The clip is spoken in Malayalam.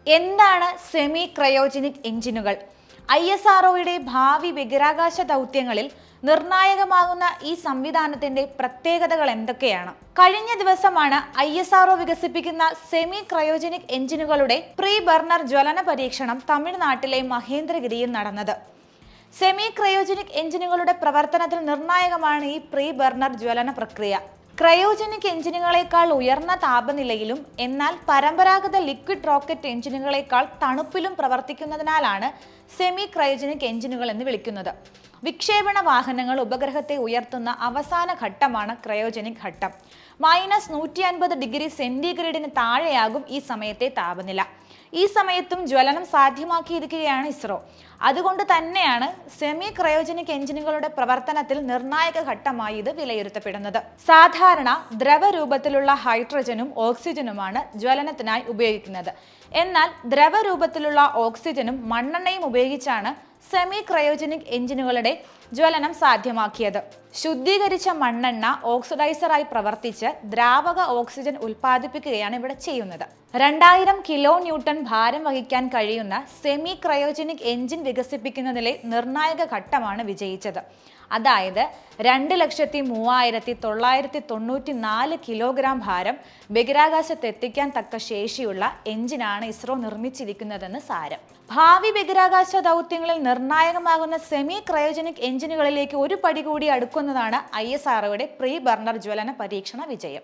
എന്താണ് സെമി ക്രയോജനിക് എഞ്ചിനുകൾ? ISROയുടെ ഭാവി ബഹിരാകാശ ദൗത്യങ്ങളിൽ നിർണായകമാകുന്ന ഈ സംവിധാനത്തിന്റെ പ്രത്യേകതകൾ എന്തൊക്കെയാണ്? കഴിഞ്ഞ ദിവസമാണ് ISRO വികസിപ്പിക്കുന്ന സെമി ക്രയോജനിക് എഞ്ചിനുകളുടെ പ്രീ ബർണർ ജ്വലന പരീക്ഷണം തമിഴ്നാട്ടിലെ മഹേന്ദ്രഗിരിയിൽ നടന്നത്. സെമി ക്രയോജനിക് എഞ്ചിനുകളുടെ പ്രവർത്തനത്തിൽ നിർണായകമാണ് ഈ പ്രീ ബർണർ ജ്വലന പ്രക്രിയ. ക്രയോജനിക് എഞ്ചിനുകളെക്കാൾ ഉയർന്ന താപനിലയിലും എന്നാൽ പരമ്പരാഗത ലിക്വിഡ് റോക്കറ്റ് എഞ്ചിനുകളെക്കാൾ തണുപ്പിലും പ്രവർത്തിക്കുന്നതിനാലാണ് സെമി ക്രയോജനിക് എഞ്ചിനുകൾ എന്ന് വിളിക്കുന്നത്. വിക്ഷേപണ വാഹനങ്ങൾ ഉപഗ്രഹത്തെ ഉയർത്തുന്ന അവസാന ഘട്ടമാണ് ക്രയോജനിക് ഘട്ടം. -150°C താഴെയാകും ഈ സമയത്തെ താപനില. ഈ സമയത്തും ജ്വലനം സാധ്യമാക്കിയിരിക്കുകയാണ് ഇസ്രോ. അതുകൊണ്ട് തന്നെയാണ് സെമി ക്രയോജനിക് എഞ്ചിനുകളുടെ പ്രവർത്തനത്തിൽ നിർണായക ഘട്ടമായി ഇത് വിലയിരുത്തപ്പെടുന്നത്. സാധാരണ ദ്രവരൂപത്തിലുള്ള ഹൈഡ്രജനും ഓക്സിജനുമാണ് ജ്വലനത്തിനായി ഉപയോഗിക്കുന്നത്. എന്നാൽ ദ്രവരൂപത്തിലുള്ള ഓക്സിജനും മണ്ണെണ്ണയും ഉപയോഗിച്ചാണ് സെമി ക്രയോജനിക് എഞ്ചിനുകളുടെ ജ്വലനം സാധ്യമാക്കിയത്. ശുദ്ധീകരിച്ച മണ്ണെണ്ണ ഓക്സിഡൈസറായി പ്രവർത്തിച്ച് ദ്രാവക ഓക്സിജൻ ഉൽപ്പാദിപ്പിക്കുകയാണ് ഇവിടെ ചെയ്യുന്നത്. 2000 kN ഭാരം വഹിക്കാൻ കഴിയുന്ന സെമി ക്രയോജനിക് എഞ്ചിൻ വികസിപ്പിക്കുന്നതിലെ നിർണായക ഘട്ടമാണ് വിജയിച്ചത്. അതായത് 2,03,994 കിലോഗ്രാം ഭാരം ബഹിരാകാശത്ത് എത്തിക്കാൻ തക്ക ശേഷിയുള്ള എഞ്ചിനാണ് ഇസ്രോ നിർമ്മിച്ചിരിക്കുന്നതെന്ന് സാരം. ഭാവി ബഹിരാകാശ ദൗത്യങ്ങളിൽ നിർണായകമാകുന്ന സെമി ക്രയോജനിക് എഞ്ചിനുകളിലേക്ക് ഒരു പടി കൂടി അടുക്കുന്നതാണ് ISROയുടെ പ്രീ ബർണർ ജ്വലന പരീക്ഷണ വിജയം.